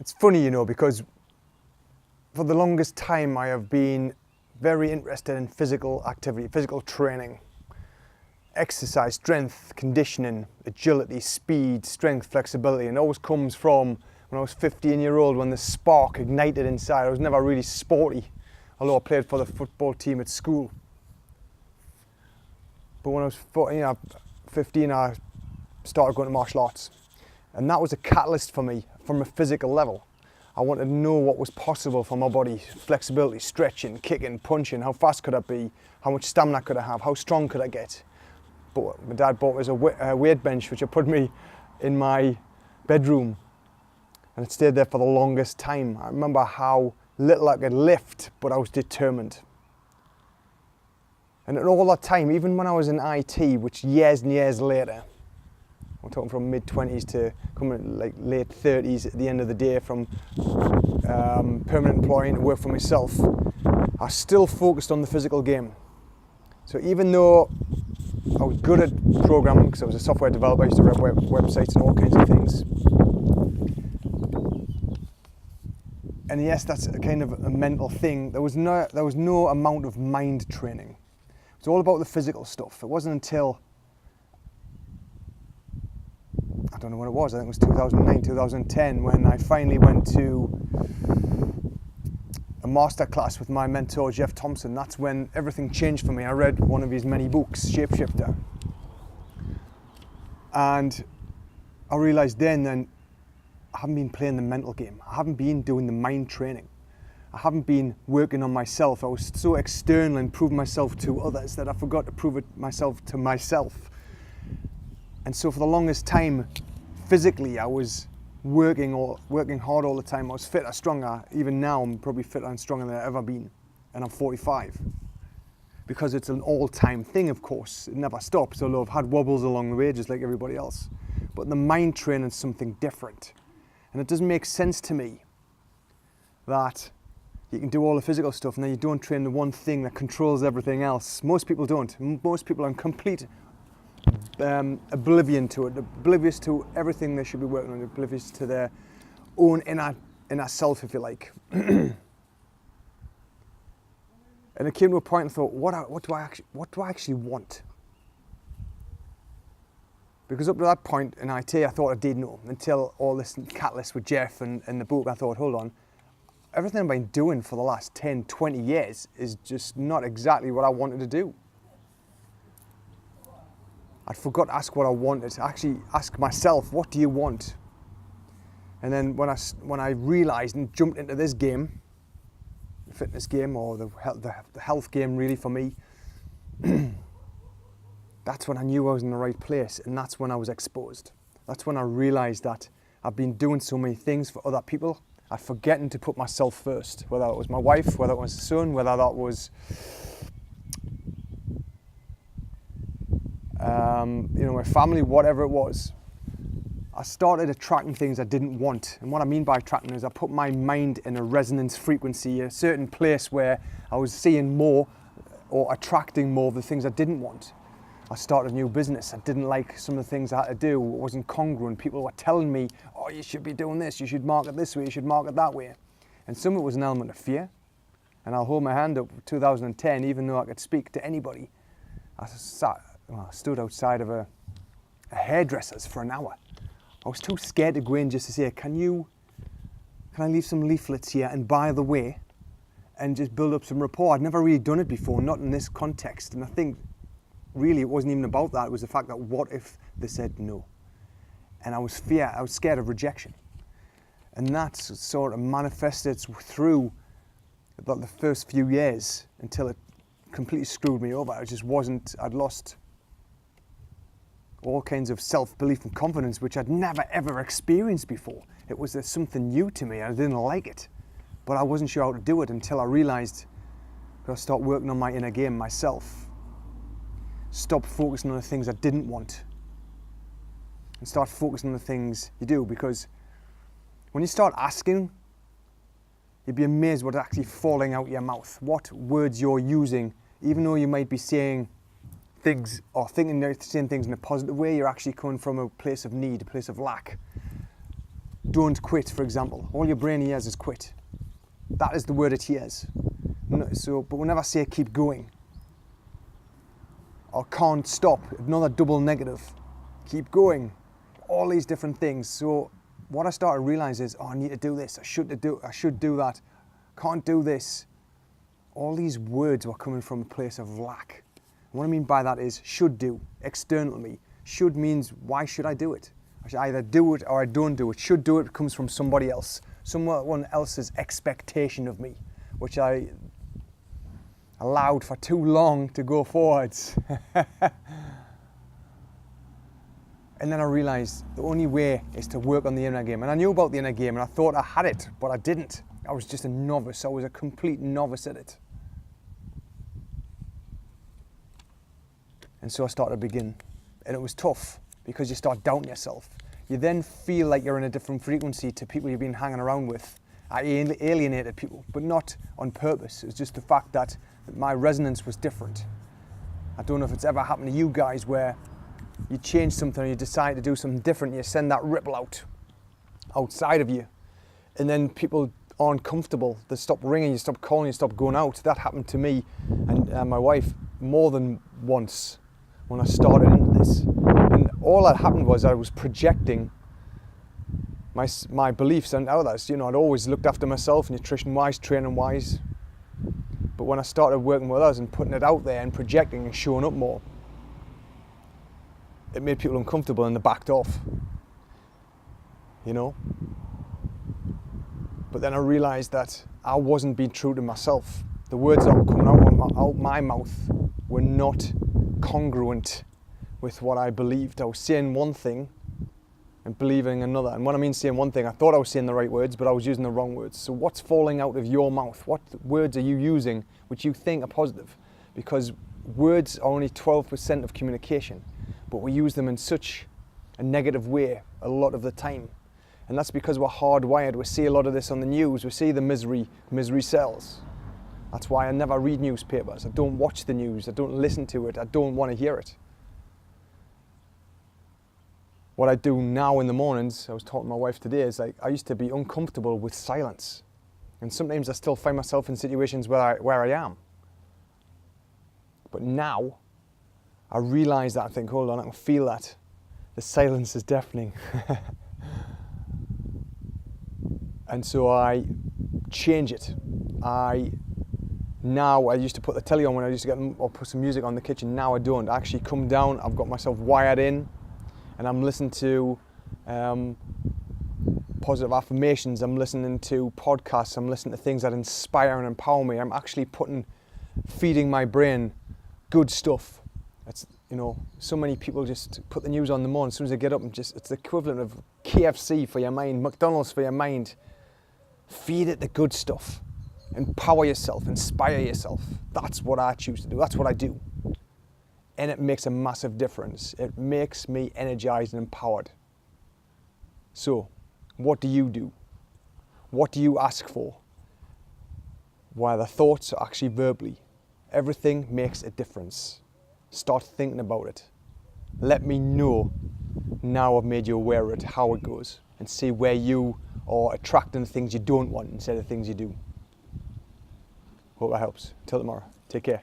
It's funny, you know, because for the longest time I have been very interested in physical activity, physical training, exercise, strength, conditioning, agility, speed, strength, flexibility, and it always comes from when I was 15-year-old, when the spark ignited inside. I was never really sporty, although I played for the football team at school. But when I was 15, I started going to martial arts. And that was a catalyst for me from a physical level. I wanted to know what was possible for my body, flexibility, stretching, kicking, punching, how fast could I be, how much stamina could I have, how strong could I get. But my dad bought us a weight bench, which I put me in my bedroom, and it stayed there for the longest time. I remember how little I could lift, but I was determined. And all that time, even when I was in IT, which years and years later, I'm talking from mid-20s to coming like late 30s at the end of the day, from permanent employee to work for myself, I still focused on the physical game. So even though I was good at programming, because I was a software developer, I used to write websites and all kinds of things. And yes, that's a kind of a mental thing. There was no amount of mind training. It was all about the physical stuff. It wasn't until, I don't know when it was, I think it was 2009, 2010, when I finally went to a masterclass with my mentor, Jeff Thompson. That's when everything changed for me. I read one of his many books, Shapeshifter. And I realized then I haven't been playing the mental game. I haven't been doing the mind training. I haven't been working on myself. I was so external and proving myself to others that I forgot to prove myself to myself. And so for the longest time, physically, I was working hard all the time. I was fitter, stronger. Even now, I'm probably fitter and stronger than I've ever been. And I'm 45. Because it's an all-time thing, of course. It never stops, although I've had wobbles along the way, just like everybody else. But the mind training is something different. And it doesn't make sense to me that you can do all the physical stuff and then you don't train the one thing that controls everything else. Most people don't. Most people are in complete oblivion to it, oblivious to everything they should be working on, oblivious to their own inner self, if you like. And it came to a point and thought, what do I actually want? Because up to that point in IT, I thought I did know, until all this catalyst with Jeff and the book. I thought, hold on, everything I've been doing for the last 10, 20 years is just not exactly what I wanted to do. I forgot to ask what I wanted, to actually ask myself, what do you want? And then when I realized and jumped into this game, the fitness game, or the health game really for me, that's when I knew I was in the right place, and that's when I was exposed. That's when I realized that I've been doing so many things for other people, I've forgotten to put myself first, whether it was my wife, whether it was the son, whether that was my family, whatever it was. I started attracting things I didn't want. And what I mean by attracting is I put my mind in a resonance frequency, a certain place where I was seeing more or attracting more of the things I didn't want. I started a new business. I didn't like some of the things I had to do. It wasn't congruent. People were telling me, oh, you should be doing this, you should market this way, you should market that way. And some of it was an element of fear. And I'll hold my hand up, 2010, even though I could speak to anybody. I stood outside of a hairdresser's for an hour. I was too scared to go in just to say, can I leave some leaflets here, and by the way, and just build up some rapport. I'd never really done it before, not in this context. And I think really it wasn't even about that. It was the fact that what if they said no? And I was scared of rejection. And that sort of manifested through about the first few years until it completely screwed me over. I'd lost all kinds of self-belief and confidence, which I'd never ever experienced before. It was something new to me. I didn't like it, but I wasn't sure how to do it until I realized I gotta start working on my inner game myself. Stop focusing on the things I didn't want and start focusing on the things you do, because when you start asking, you'd be amazed what's actually falling out your mouth, what words you're using. Even though you might be saying things or saying things in a positive way, you're actually coming from a place of need, a place of lack. don't quit, for example. All your brain hears is quit. That is the word it hears. But whenever I say keep going, or can't stop, another double negative, keep going, all these different things. So what I started to realize is, I need to do this, I should do that, can't do this. All these words were coming from a place of lack. And what I mean by that is should do, external me. Should means why should I do it? I should either do it or I don't do it. Should do it comes from somebody else, someone else's expectation of me, which I allowed for too long to go forwards. And then I realized the only way is to work on the inner game. And I knew about the inner game and I thought I had it, but I didn't. I was just a novice. I was a complete novice at it. And so I started to begin. And it was tough because you start doubting yourself. You then feel like you're in a different frequency to people you've been hanging around with. I alienated people, but not on purpose. It was just the fact that my resonance was different. I don't know if it's ever happened to you guys where you change something or you decide to do something different, you send that ripple outside of you, and then people aren't comfortable. They stop ringing, you stop calling, you stop going out. That happened to me and my wife more than once when I started into this. And all that happened was I was projecting my beliefs on others. I'd always looked after myself, nutrition-wise, training-wise. But when I started working with others and putting it out there and projecting and showing up more, it made people uncomfortable and they backed off. But then I realized that I wasn't being true to myself. The words that were coming out my mouth were not congruent with what I believed. I was saying one thing and believing another. And when I mean saying one thing, I thought I was saying the right words, but I was using the wrong words. So what's falling out of your mouth? What words are you using which you think are positive? Because words are only 12% of communication, but we use them in such a negative way a lot of the time. And that's because we're hardwired. We see a lot of this on the news. We see the misery sells. That's why I never read newspapers. I don't watch the news. I don't listen to it. I don't want to hear it. What I do now in the mornings, I was talking to my wife today, is I used to be uncomfortable with silence. And sometimes I still find myself in situations where I am. But now, I realize that, I think, hold on, I can feel that. The silence is deafening. And so I change it. Now I used to put the telly on when I used to or put some music on in the kitchen. Now I don't. I actually come down, I've got myself wired in, and I'm listening to positive affirmations, I'm listening to podcasts, I'm listening to things that inspire and empower me. I'm actually feeding my brain good stuff. It's, so many people just put the news on the morning as soon as they get up and it's the equivalent of KFC for your mind, McDonald's for your mind. Feed it the good stuff. Empower yourself, inspire yourself. That's what I choose to do. That's what I do. And it makes a massive difference. It makes me energized and empowered. So, what do you do? What do you ask for? While the thoughts are actually verbally. Everything makes a difference. Start thinking about it. Let me know now I've made you aware of it, how it goes, and see where you are attracting the things you don't want instead of the things you do. Hope that helps. Till tomorrow. Take care.